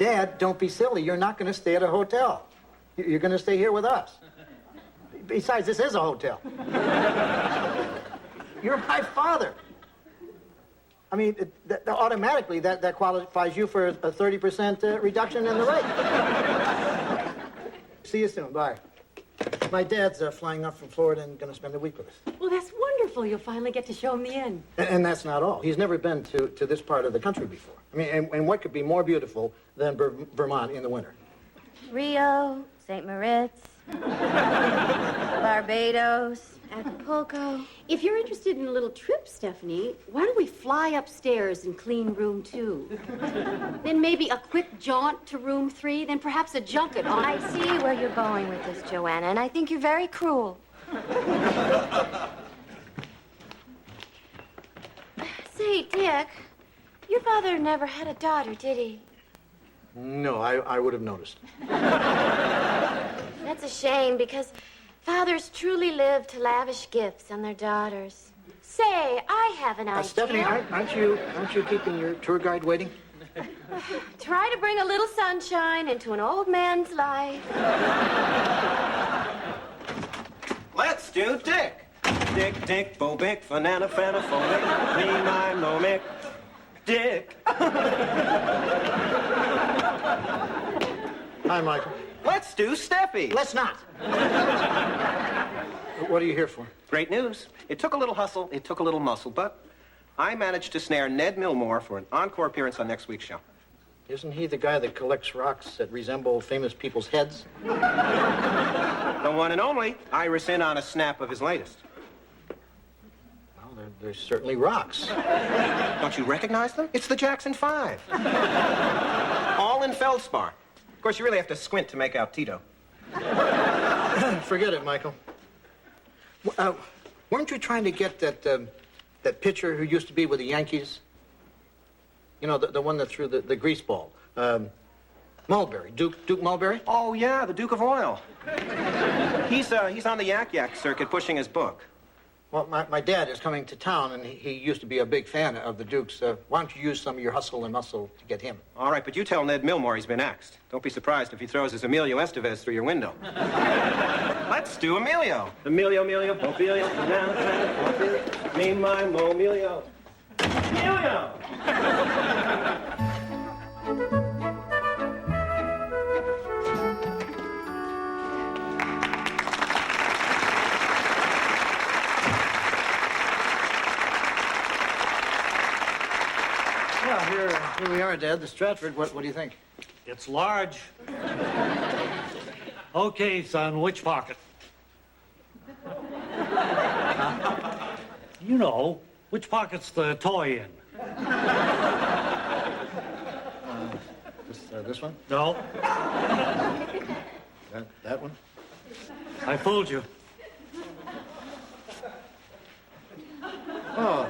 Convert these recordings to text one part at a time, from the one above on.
Dad, don't be silly. You're not going to stay at a hotel. You're going to stay here with us. Besides, this is a hotel. You're my father. I mean, automatically, that qualifies you for a 30% reduction in the rate. See you soon. Bye. My dad's flying up from Florida and going to spend a week with us. Well, that's wonderful. You'll finally get to show him the inn. And that's not all. He's never been to this part of the country before. I mean, and what could be more beautiful than Vermont in the winter? Rio, St. Moritz, Barbados, Acapulco. If you're interested in a little trip, Stephanie, why don't we fly upstairs and clean room 2? Then maybe a quick jaunt to room 3, then perhaps a junket on... I see where you're going with this, Joanna, and I think you're very cruel. Say, Dick, your father never had a daughter, did he? No, I would have noticed. That's a shame, because fathers truly live to lavish gifts on their daughters. Say, I have an idea. Stephanie, aren't you keeping your tour guide waiting? Try to bring a little sunshine into an old man's life. Let's do Dick. Dick, Dick, Bobic, Banana, Fanaphobic, me, my, Momic, Dick. Hi, Michael. Let's do Steffi. Let's not. What are you here for? Great news. It took a little hustle, it took a little muscle, but I managed to snare Ned Milmore for an encore appearance on next week's show. Isn't he the guy that collects rocks that resemble famous people's heads? The one and only. I rescind on a snap of his latest. Well, they're certainly rocks. Don't you recognize them? It's the Jackson 5. All in feldspar. Of course, you really have to squint to make out Tito. Forget it, Michael. Weren't you trying to get that pitcher who used to be with the Yankees? You know, the one that threw the grease ball. Mulberry. Duke Mulberry? Oh, yeah, the Duke of Oil. He's on the yak circuit pushing his book. Well, my dad is coming to town, and he used to be a big fan of the Dukes. Why don't you use some of your hustle and muscle to get him? All right, but you tell Ned Milmore he's been axed. Don't be surprised if he throws his Emilio Estevez through your window. Let's do Emilio. Emilio, Bobilio, me, my, Mo, Emilio. Emilio! Well, here we are, Dad, the Stratford. What do you think? It's large. Okay, son, which pocket? You know, which pocket's the toy in? This one? No. That one? I fooled you. Oh,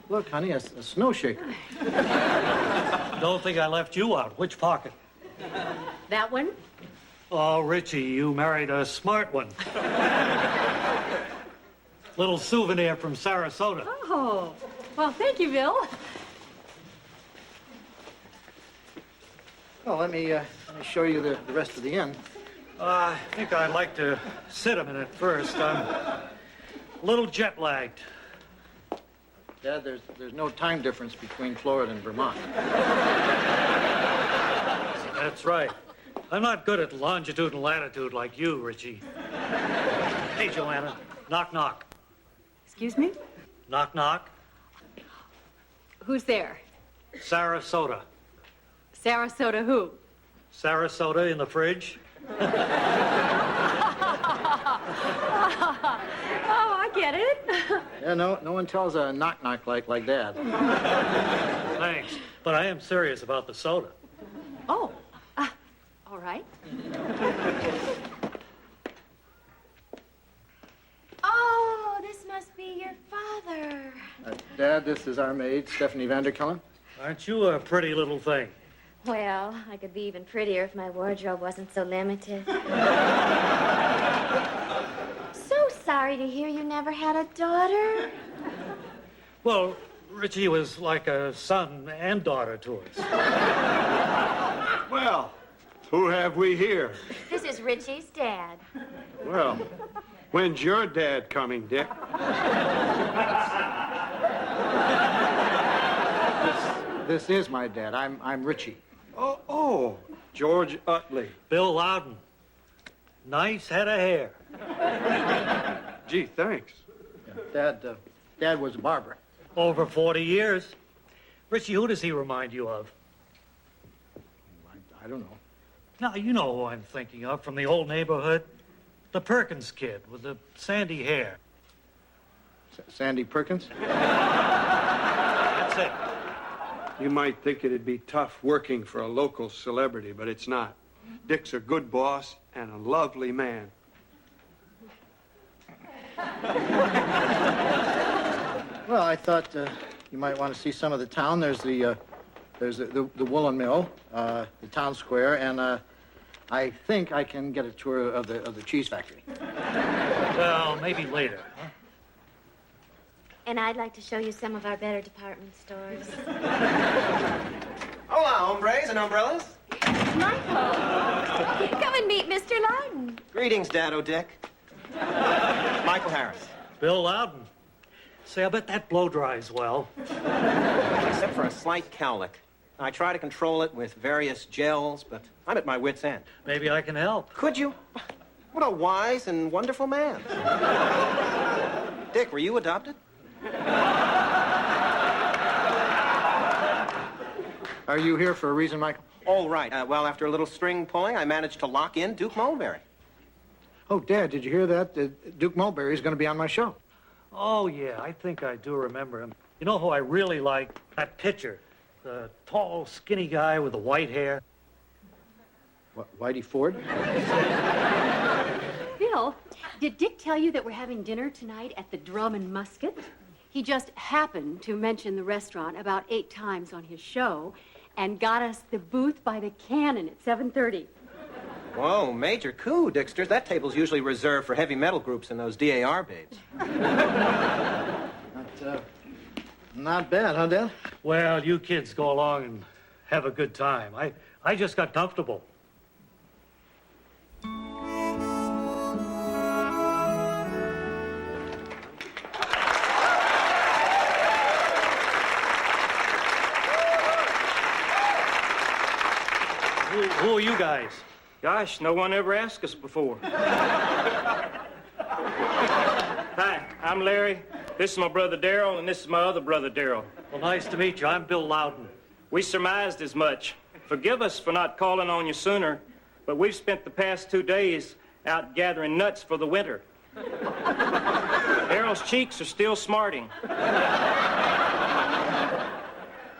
look, honey, a snow shaker. Don't think I left you out. Which pocket? That one? Oh, Richie, you married a smart one. Little souvenir from Sarasota. Oh, well, thank you, Bill. Well, let me show you the rest of the inn. I think I'd like to sit a minute first. I'm a little jet-lagged. Dad, there's no time difference between Florida and Vermont. That's right. I'm not good at longitude and latitude like you, Richie. Hey, Joanna, knock, knock. Excuse me? Knock, knock. Who's there? Sarasota. Sarasota who? Sarasota in the fridge. Oh, I get it. Yeah, no one tells a knock-knock like Dad. Thanks, but I am serious about the soda. Oh, all right. Oh, this must be your father. Dad, this is our maid, Stephanie Vanderkellen. Aren't you a pretty little thing? Well, I could be even prettier if my wardrobe wasn't so limited. So sorry to hear you never had a daughter. Well, Richie was like a son and daughter to us. Well, who have we here? This is Richie's dad. Well, when's your dad coming, Dick? This is my dad. I'm Richie. Oh, George Utley. Bill Loudon. Nice head of hair. Gee, thanks. Dad was a barber. Over 40 years. Richie, who does he remind you of? I don't know. Now, you know who I'm thinking of from the old neighborhood. The Perkins kid with the sandy hair. Sandy Perkins? That's it. You might think it'd be tough working for a local celebrity, but it's not. Dick's a good boss and a lovely man. Well, I thought you might want to see some of the town. There's the woolen mill, the town square, and I think I can get a tour of the cheese factory. Well, maybe later, huh? And I'd like to show you some of our better department stores. Hola, hombres and umbrellas. Michael, come and meet Mr. Loudon. Greetings, Dado Dick. Michael Harris. Bill Loudon. Say, I bet that blow dries well. Except for a slight cowlick. I try to control it with various gels, but I'm at my wit's end. Maybe I can help. Could you? What a wise and wonderful man. Dick, were you adopted? Are you here for a reason, Michael? All right. Well, after a little string pulling, I managed to lock in Duke Mulberry. Oh, Dad, did you hear that? Duke Mulberry is going to be on my show. Oh, yeah, I think I do remember him. You know who I really like? That pitcher. The tall, skinny guy with the white hair. What, Whitey Ford? Bill, did Dick tell you that we're having dinner tonight at the Drum and Musket? He just happened to mention the restaurant about 8 times on his show and got us the booth by the cannon at 7:30. Whoa, major coup, Dicksters. That table's usually reserved for heavy metal groups and those DAR babes. Not bad, huh, Dad? Well, you kids go along and have a good time. I just got comfortable. Who are you guys? Gosh, no one ever asked us before. Hi, I'm Larry. This is my brother Darrell, and this is my other brother Darrell. Well, nice to meet you. I'm Bill Loudon. We surmised as much. Forgive us for not calling on you sooner, but we've spent the past 2 days out gathering nuts for the winter. Darrell's cheeks are still smarting.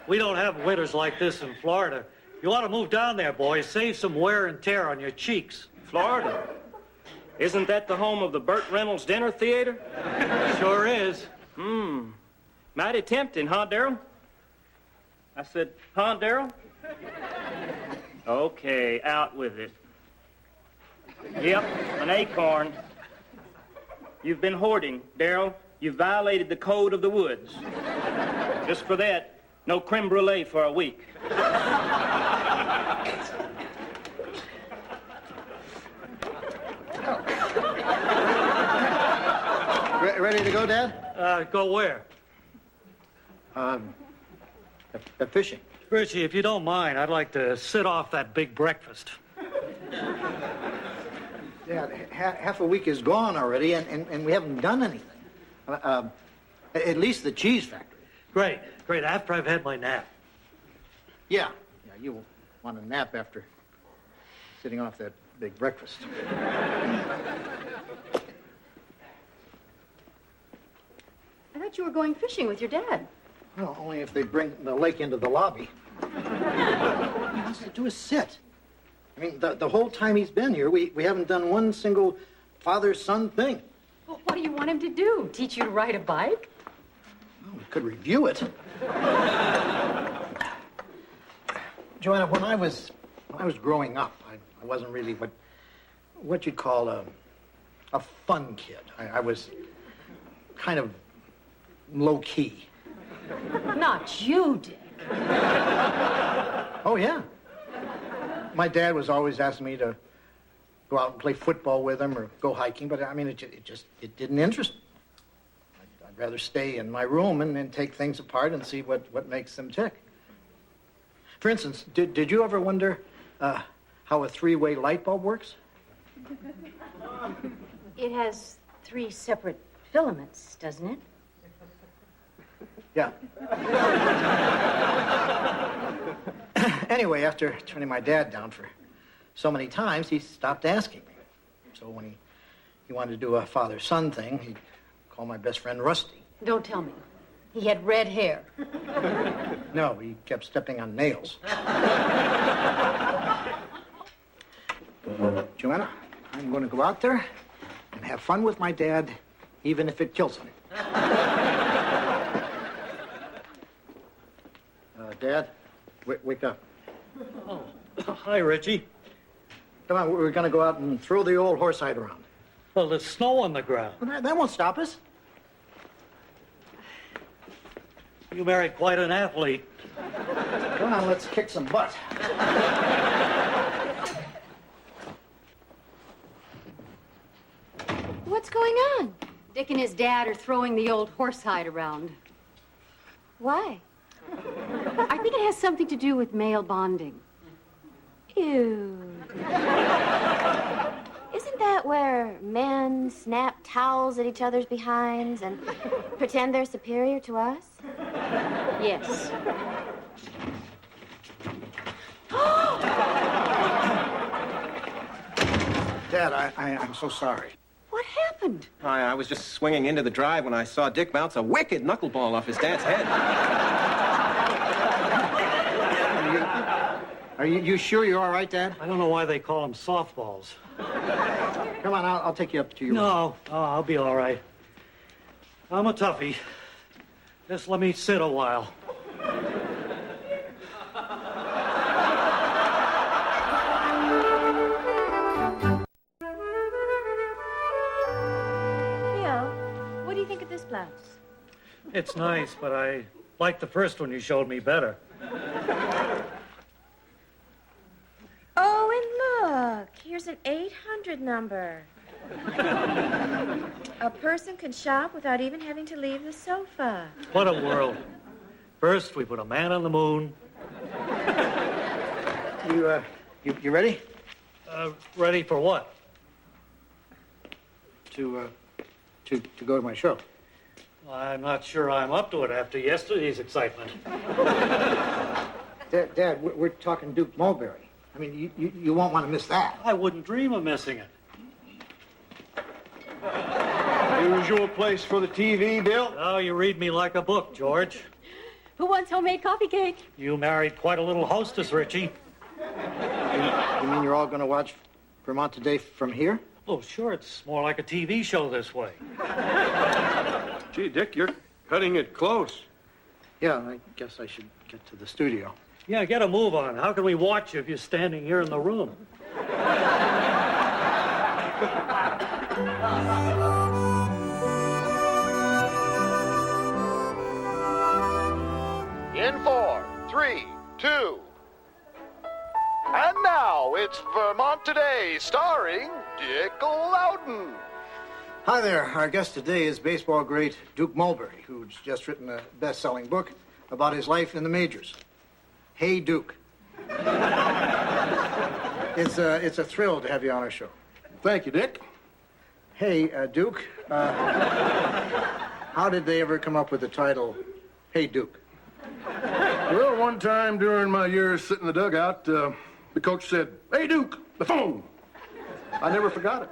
We don't have winters like this in Florida. You ought to move down there, boys. Save some wear and tear on your cheeks. Florida? Isn't that the home of the Burt Reynolds Dinner Theater? Sure is. Mighty tempting, huh, Darrell? I said, huh, Darrell? Okay, out with it. Yep, an acorn. You've been hoarding, Darrell. You've violated the code of the woods. Just for that, no creme brulee for a week. Ready to go, Dad? Go where? Fishing. Richie, if you don't mind, I'd like to sit off that big breakfast. Dad, half a week is gone already, and we haven't done anything. At least the cheese factory. Great. After I've had my nap. Yeah, you want a nap after sitting off that big breakfast. I thought you were going fishing with your dad. Well, only if they bring the lake into the lobby. All he wants to do is sit. I mean, the whole time he's been here, we haven't done one single father-son thing. Well, what do you want him to do? Teach you to ride a bike? Well, we could review it. Joanna, when I was growing up, I wasn't really what you'd call a fun kid. I was kind of low-key. Not you, Dick. Oh, yeah. My dad was always asking me to go out and play football with him or go hiking, but I mean, it didn't interest me. I'd rather stay in my room and take things apart and see what makes them tick. For instance, did you ever wonder how a three-way light bulb works? It has 3 separate filaments, doesn't it? Yeah. Anyway, after turning my dad down for so many times, he stopped asking me. So when he wanted to do a father-son thing, he'd call my best friend Rusty. Don't tell me. He had red hair. No, he kept stepping on nails. Joanna, I'm going to go out there and have fun with my dad, even if it kills him. Dad, wake up. Oh, hi, Richie. Come on, we're going to go out and throw the old horsehide around. Well, there's snow on the ground. Well, that won't stop us. You married quite an athlete. Come on, let's kick some butt. What's going on? Dick and his dad are throwing the old horsehide around. Why? I think it has something to do with male bonding. Ew. Isn't that where men snap towels at each other's behinds and pretend they're superior to us? Yes. Dad, I'm so sorry. What happened? I was just swinging into the drive when I saw Dick bounce a wicked knuckleball off his dad's head. Are you sure you're all right, Dad? I don't know why they call them softballs. Come on, I'll take you up to your room. No, I'll be all right. I'm a toughie. Just let me sit a while. Leo, what do you think of this blouse? It's nice, but I like the first one you showed me better. Oh, and look, here's an 800 number. A person can shop without even having to leave the sofa. What a world. First, we put a man on the moon. You ready? Ready for what? To go to my show. I'm not sure I'm up to it after yesterday's excitement. Dad, we're talking Duke Mulberry. I mean, you won't want to miss that. I wouldn't dream of missing it. Usual place for the TV, Bill? Oh, you read me like a book, George. Who wants homemade coffee cake? You married quite a little hostess, Richie. You mean you're all going to watch Vermont Today from here? Oh, sure, it's more like a TV show this way. Gee, Dick, you're cutting it close. Yeah, I guess I should get to the studio. Yeah, get a move on. How can we watch you if you're standing here in the room? In 4, 3, 2. And now it's Vermont Today, starring Dick Loudon. Hi there. Our guest today is baseball great Duke Mulberry, who's just written a best-selling book about his life in the majors. Hey, Duke. It's a thrill to have you on our show. Thank you, Dick. Hey, Duke, how did they ever come up with the title, Hey, Duke? Well, one time during my years sitting in the dugout, the coach said, "Hey, Duke, the phone." I never forgot it.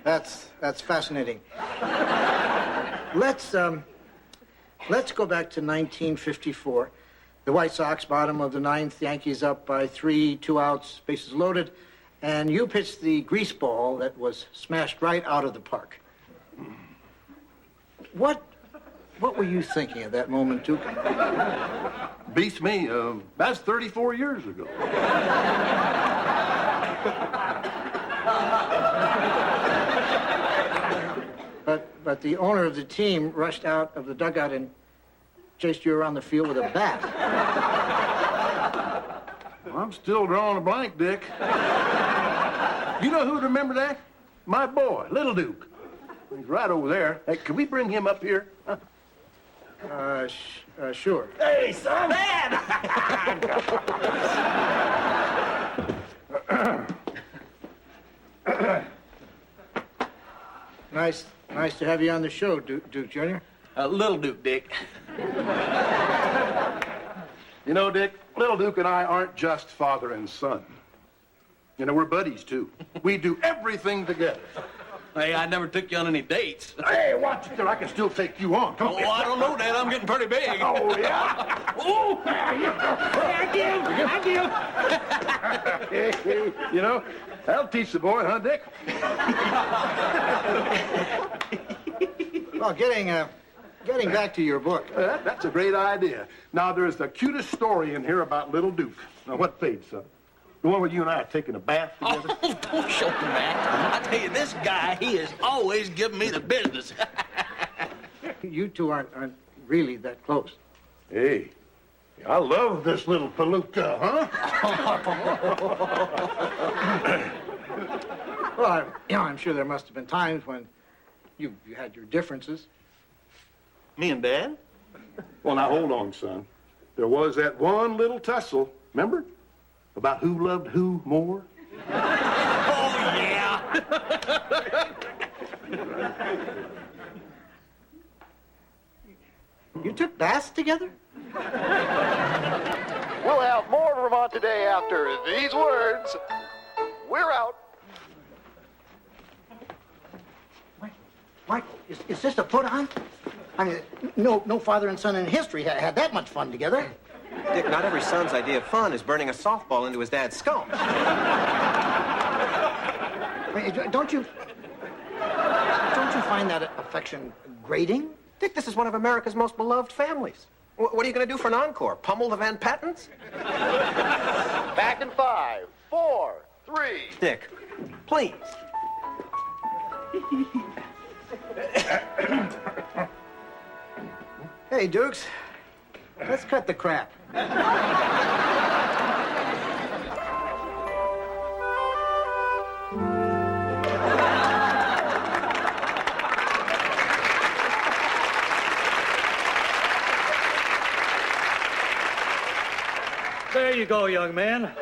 That's fascinating. Let's go back to 1954. The White Sox, bottom of the ninth, Yankees up by 3, 2 outs, bases loaded, and you pitched the grease ball that was smashed right out of the park. What were you thinking at that moment, Duke? Beats me. That's 34 years ago. But the owner of the team rushed out of the dugout and chased you around the field with a bat. I'm still drawing a blank, Dick. You know who'd remember that? My boy, Little Duke. He's right over there. Hey, can we bring him up here? Huh? Sure. Hey, son! Nice to have you on the show, Duke Jr. Little Duke, Dick. You know, Dick, Little Duke and I aren't just father and son. You know, we're buddies, too. We do everything together. Hey, I never took you on any dates. Hey, watch it there. I can still take you on. Come on. Oh, I don't know, Dad. I'm getting pretty big. Oh, yeah? Oh! Hey, you know, that'll teach the boy, huh, Dick? Well, getting back to your book. That's a great idea. Now, there's the cutest story in here about Little Duke. Now, what page, son? The one where you and I are taking a bath together? Oh, don't show him that. I tell you, this guy, he is always giving me the business. You two aren't really that close. Hey, I love this little palooka, huh? Well, I'm sure there must have been times when you had your differences. Me and Dad? Well, now, hold on, son. There was that one little tussle, remember? About who loved who more? Oh, yeah. You took baths together? We'll have more Vermont Today after these words. We're out. Michael, is this a put-on? I mean, no father and son in history had that much fun together. Dick, not every son's idea of fun is burning a softball into his dad's skull. I mean, don't you find that affection grating? Dick, this is one of America's most beloved families. What are you going to do for an encore? Pummel the Van Pattens? Back in 5, 4, 3. Dick, please. Hey, Dukes, let's cut the crap. There you go, young man.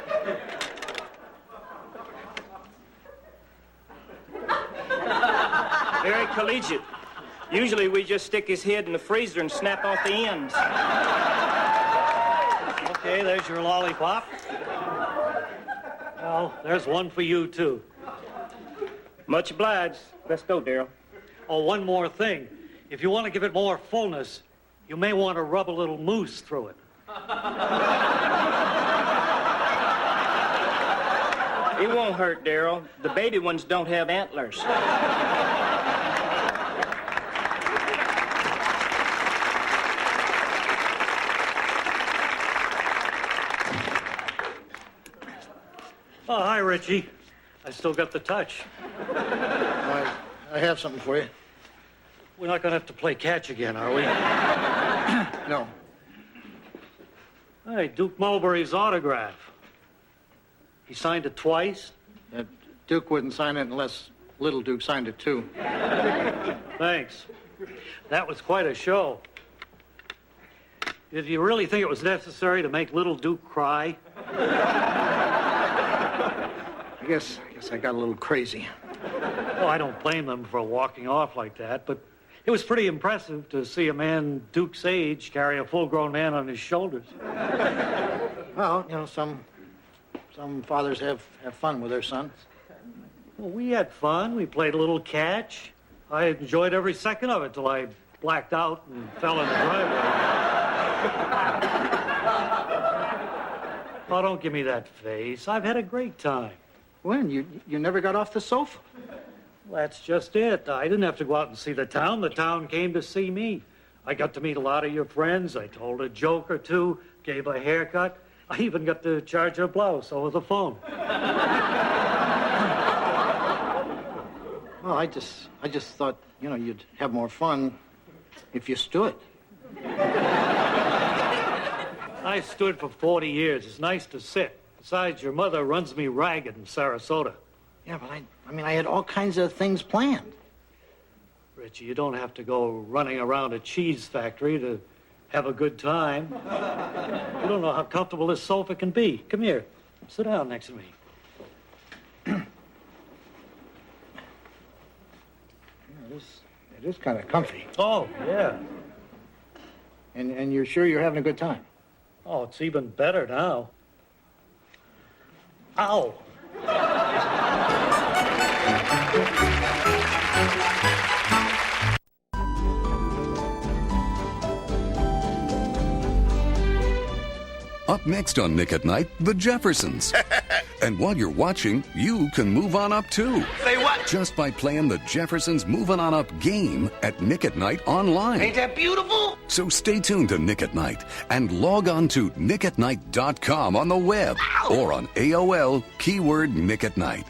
Very collegiate. Usually we just stick his head in the freezer and snap off the ends. Okay, there's your lollipop. Well, there's one for you, too. Much obliged. Let's go, Daryl. Oh, one more thing. If you want to give it more fullness, you may want to rub a little mousse through it. It won't hurt, Daryl. The baby ones don't have antlers. Oh, hi, Richie. I still got the touch. I have something for you. We're not going to have to play catch again, are we? No. Hey, Duke Mulberry's autograph. He signed it twice? Duke wouldn't sign it unless Little Duke signed it, too. Thanks. That was quite a show. Did you really think it was necessary to make Little Duke cry? I guess I got a little crazy. Oh, I don't blame them for walking off like that, but it was pretty impressive to see a man Duke's age carry a full-grown man on his shoulders. Well, some fathers have fun with their sons. Well, we had fun. We played a little catch. I enjoyed every second of it till I blacked out and fell in the driveway. Oh, don't give me that face. I've had a great time. When? You never got off the sofa? Well, that's just it. I didn't have to go out and see the town. The town came to see me. I got to meet a lot of your friends. I told a joke or two, gave a haircut. I even got to charge a blouse over the phone. Well, I just thought, you'd have more fun if you stood. I stood for 40 years. It's nice to sit. Besides, your mother runs me ragged in Sarasota. Yeah, but I had all kinds of things planned. Richie, you don't have to go running around a cheese factory to have a good time. You don't know how comfortable this sofa can be. Come here. Sit down next to me. It is kind of comfy. Oh, yeah. And you're sure you're having a good time? Oh, it's even better now. Ow! Up next on Nick at Night, the Jeffersons. And while you're watching, you can move on up too. Say what? Just by playing the Jeffersons Moving On Up game at Nick at Night online. Ain't that beautiful? So stay tuned to Nick at Night and log on to nickatnight.com on the web or on AOL, keyword Nick at Night.